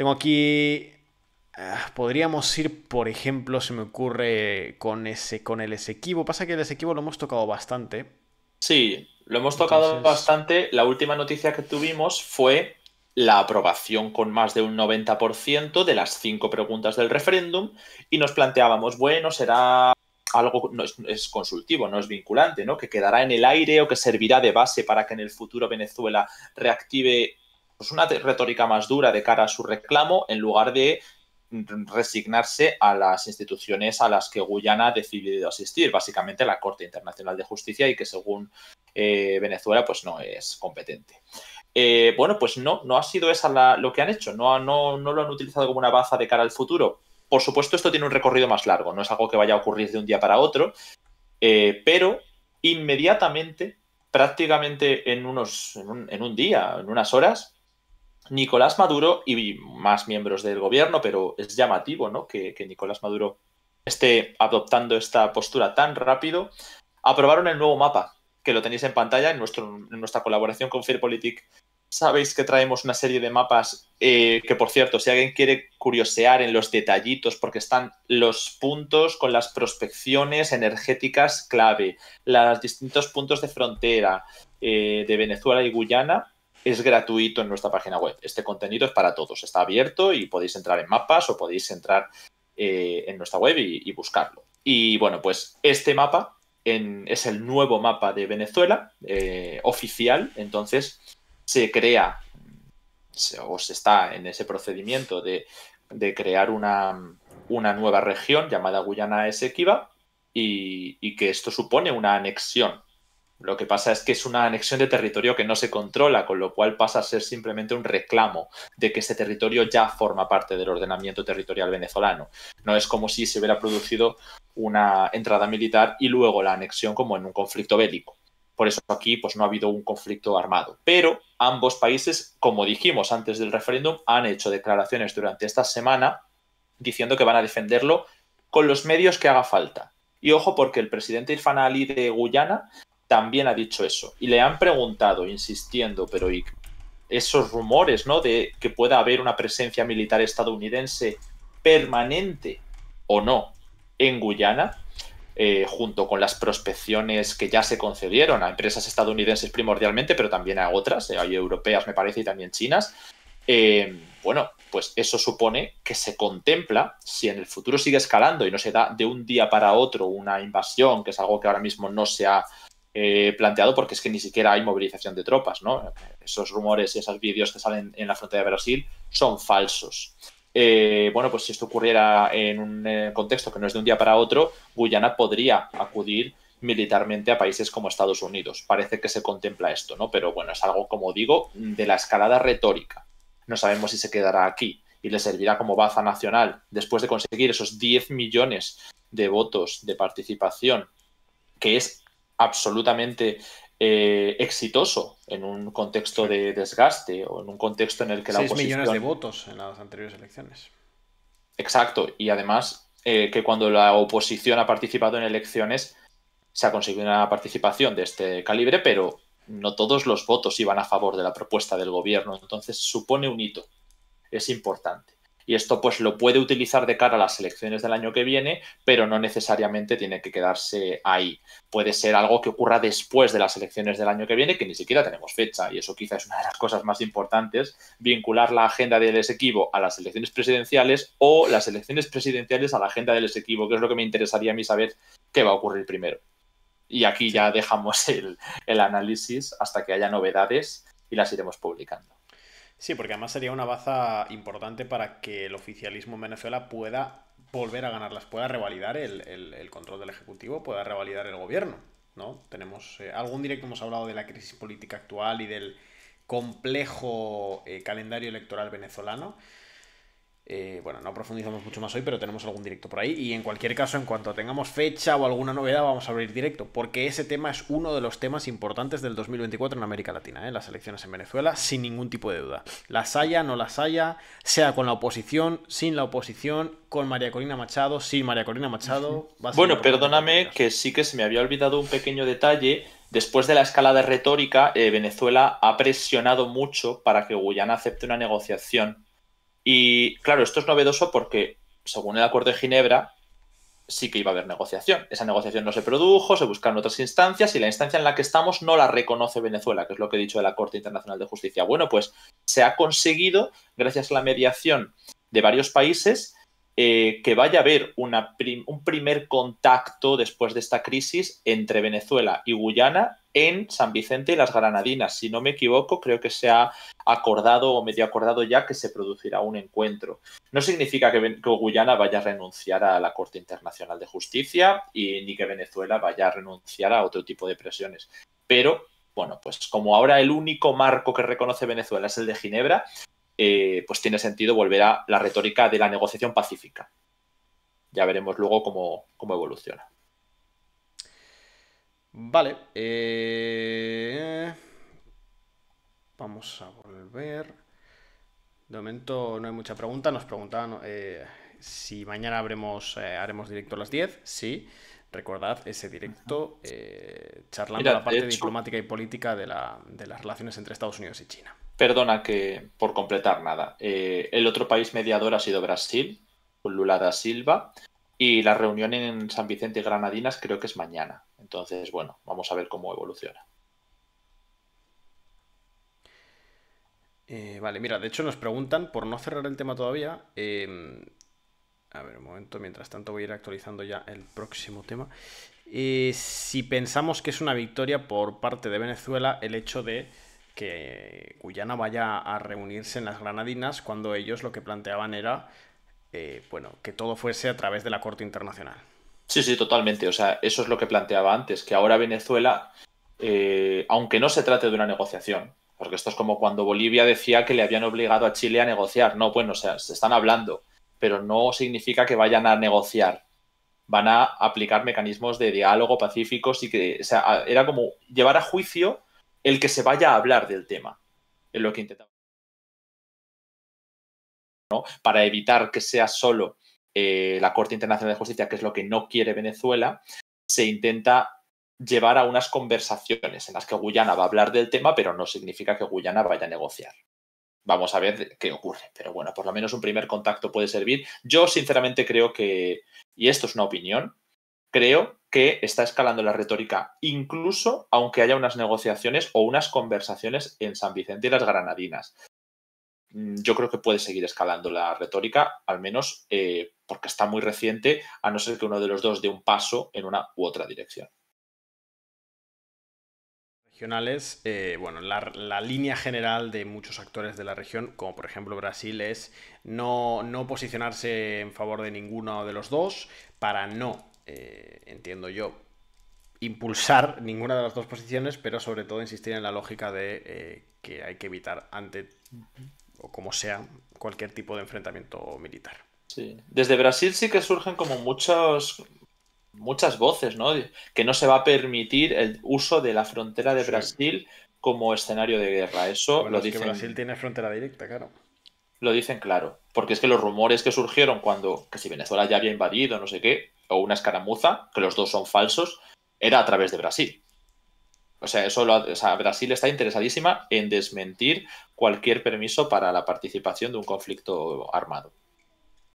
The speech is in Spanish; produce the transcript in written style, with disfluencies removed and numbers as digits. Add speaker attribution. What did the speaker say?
Speaker 1: Tengo aquí... podríamos ir, por ejemplo, se me ocurre con el Esequibo. Pasa que el Esequibo lo hemos tocado bastante.
Speaker 2: Sí, lo hemos tocado
Speaker 1: Entonces,
Speaker 2: bastante. La última noticia que tuvimos fue la aprobación con más de un 90% de las 5 preguntas del referéndum y nos planteábamos, bueno, será algo, no es consultivo, no es vinculante, ¿no? Que quedará en el aire o que servirá de base para que en el futuro Venezuela reactive pues, una retórica más dura de cara a su reclamo en lugar de resignarse a las instituciones a las que Guyana ha decidido asistir, básicamente la Corte Internacional de Justicia y que según Venezuela pues no es competente. Bueno, pues no ha sido esa lo que han hecho, no lo han utilizado como una baza de cara al futuro. Por supuesto, esto tiene un recorrido más largo, no es algo que vaya a ocurrir de un día para otro, pero inmediatamente, prácticamente en un día, en unas horas, Nicolás Maduro y más miembros del gobierno, pero es llamativo, ¿no? Que Nicolás Maduro esté adoptando esta postura tan rápido, aprobaron el nuevo mapa, que lo tenéis en pantalla en nuestra colaboración con Fairpolitik. Sabéis que traemos una serie de mapas que, por cierto, si alguien quiere curiosear en los detallitos, porque están los puntos con las prospecciones energéticas clave, los distintos puntos de frontera de Venezuela y Guyana, es gratuito en nuestra página web. Este contenido es para todos, está abierto y podéis entrar en mapas o podéis entrar en nuestra web y buscarlo. Y bueno, pues este mapa es el nuevo mapa de Venezuela oficial, entonces se crea o se está en ese procedimiento de crear una nueva región llamada Guyana Esequiba y que esto supone una anexión. Lo que pasa es que es una anexión de territorio que no se controla, con lo cual pasa a ser simplemente un reclamo de que ese territorio ya forma parte del ordenamiento territorial venezolano. No es como si se hubiera producido una entrada militar y luego la anexión como en un conflicto bélico. Por eso aquí pues, no ha habido un conflicto armado. Pero ambos países, como dijimos antes del referéndum, han hecho declaraciones durante esta semana diciendo que van a defenderlo con los medios que haga falta. Y ojo porque el presidente Irfan Ali de Guyana también ha dicho eso. Y le han preguntado, insistiendo, pero ¿y esos rumores, ¿no? De que pueda haber una presencia militar estadounidense permanente o no en Guyana, junto con las prospecciones que ya se concedieron a empresas estadounidenses primordialmente, pero también a otras, hay europeas me parece y también chinas, bueno, pues eso supone que se contempla, si en el futuro sigue escalando y no se da de un día para otro una invasión, que es algo que ahora mismo no se ha planteado porque es que ni siquiera hay movilización de tropas, ¿no? Esos rumores y esos vídeos que salen en la frontera de Brasil son falsos. Bueno, pues si esto ocurriera en un contexto que no es de un día para otro, Guyana podría acudir militarmente a países como Estados Unidos. Parece que se contempla esto, ¿no? Pero bueno, es algo, como digo, de la escalada retórica. No sabemos si se quedará aquí y le servirá como baza nacional después de conseguir esos 10 millones de votos de participación, que es absolutamente exitoso en un contexto
Speaker 1: sí.
Speaker 2: de desgaste o en un contexto en el que la
Speaker 1: 6 millones de
Speaker 2: oposición.
Speaker 1: votos en las anteriores elecciones.
Speaker 2: Exacto, y además que cuando la oposición ha participado en elecciones se ha conseguido una participación de este calibre, pero no todos los votos iban a favor de la propuesta del gobierno, entonces supone un hito, es importante. Y esto pues lo puede utilizar de cara a las elecciones del año que viene, pero no necesariamente tiene que quedarse ahí. Puede ser algo que ocurra después de las elecciones del año que viene, que ni siquiera tenemos fecha, y eso quizás es una de las cosas más importantes, vincular la agenda del Esequibo a las elecciones presidenciales o las elecciones presidenciales a la agenda del Esequibo, que es lo que me interesaría a mí saber qué va a ocurrir primero. Y aquí
Speaker 1: Sí.
Speaker 2: ya dejamos el análisis hasta que haya novedades y las iremos publicando.
Speaker 1: Sí, porque además sería una baza importante para que el oficialismo en Venezuela pueda volver a ganarlas, pueda revalidar el control del Ejecutivo, pueda revalidar el gobierno, ¿no? Tenemos algún directo hemos hablado de la crisis política actual y del complejo calendario electoral venezolano. Bueno, no profundizamos mucho más hoy, pero tenemos algún directo por ahí. Y en cualquier caso, en cuanto tengamos fecha o alguna novedad, vamos a abrir directo. Porque ese tema es uno de los temas importantes del 2024 en América Latina, ¿eh? Las elecciones en Venezuela, sin ningún tipo de duda. Las haya, no las haya, sea con la oposición, sin la oposición, con María Corina Machado, sin María Corina Machado, va a ser
Speaker 2: Bueno,
Speaker 1: importante en cualquier
Speaker 2: perdóname
Speaker 1: caso.
Speaker 2: que sí que se me había olvidado un pequeño detalle. Después de la escalada retórica, Venezuela ha presionado mucho para que Guyana acepte una negociación Y claro, esto es novedoso porque, según el Acuerdo de Ginebra, sí que iba a haber negociación. Esa negociación no se produjo, se buscaron otras instancias y la instancia en la que estamos no la reconoce Venezuela, que es lo que he dicho de la Corte Internacional de Justicia. Bueno, pues se ha conseguido, gracias a la mediación de varios países, que vaya a haber un primer contacto después de esta crisis entre Venezuela y Guyana en San Vicente y las Granadinas. Si no me equivoco, creo que se ha acordado o medio acordado ya que se producirá un encuentro. No significa que Guyana vaya a renunciar a la Corte Internacional de Justicia ni que Venezuela vaya a renunciar a otro tipo de presiones. Pero, bueno, pues como ahora el único marco que reconoce Venezuela es el de Ginebra, pues tiene sentido volver a la retórica de la negociación pacífica. Ya veremos luego cómo evoluciona.
Speaker 1: Vale. Vamos a volver. De momento no hay mucha pregunta. Nos preguntaban si mañana haremos directo a las 10. Sí. Recordad ese directo charlando
Speaker 2: Mira,
Speaker 1: la
Speaker 2: de
Speaker 1: parte
Speaker 2: hecho,
Speaker 1: diplomática y política de las relaciones entre Estados Unidos y China.
Speaker 2: perdona que por completar nada. El otro país mediador ha sido Brasil, con Lula da Silva, y la reunión en San Vicente y Granadinas creo que es mañana. Entonces, bueno, vamos a ver cómo evoluciona.
Speaker 1: Vale, mira, de hecho nos preguntan, por no cerrar el tema todavía, a ver, un momento, mientras tanto voy a ir actualizando ya el próximo tema. Si pensamos que es una victoria por parte de Venezuela el hecho de que Guyana vaya a reunirse en las Granadinas cuando ellos lo que planteaban era, bueno, que todo fuese a través de la Corte Internacional.
Speaker 2: Sí, sí, totalmente. O sea, eso es lo que planteaba antes, que ahora Venezuela, aunque no se trate de una negociación, porque esto es como cuando Bolivia decía que le habían obligado a Chile a negociar. No, bueno, o sea, se están hablando, pero no significa que vayan a negociar. Van a aplicar mecanismos de diálogo pacíficos y que, o sea, era como llevar a juicio el que se vaya a hablar del tema. Es lo que intentaba, ¿no? Para evitar que sea solo la Corte Internacional de Justicia, que es lo que no quiere Venezuela, se intenta llevar a unas conversaciones en las que Guyana va a hablar del tema, pero no significa que Guyana vaya a negociar. Vamos a ver qué ocurre. Pero bueno, por lo menos un primer contacto puede servir. Yo sinceramente creo que, y esto es una opinión, creo que está escalando la retórica, incluso aunque haya unas negociaciones o unas conversaciones en San Vicente y las Granadinas. Yo creo que puede seguir escalando la retórica, al menos porque está muy reciente, a no ser que uno de los dos dé un paso en una u otra dirección.
Speaker 1: Regionales, bueno, la línea general de muchos actores de la región, como por ejemplo Brasil, es no posicionarse en favor de ninguno de los dos para no, entiendo yo, impulsar ninguna de las dos posiciones, pero sobre todo insistir en la lógica de que hay que evitar ante o como sea cualquier tipo de enfrentamiento militar.
Speaker 2: Sí. Desde Brasil sí que surgen como muchas voces, ¿no? Que no se va a permitir el uso de la frontera de
Speaker 1: Sí.
Speaker 2: Brasil como escenario de guerra. Eso
Speaker 1: Bueno, es que Brasil tiene frontera directa, claro.
Speaker 2: lo dicen claro. Porque es que los rumores que surgieron que si Venezuela ya había invadido, no sé qué, o una escaramuza, que los dos son falsos, era a través de Brasil. O sea, Brasil está interesadísima en desmentir cualquier permiso para la participación de un conflicto armado.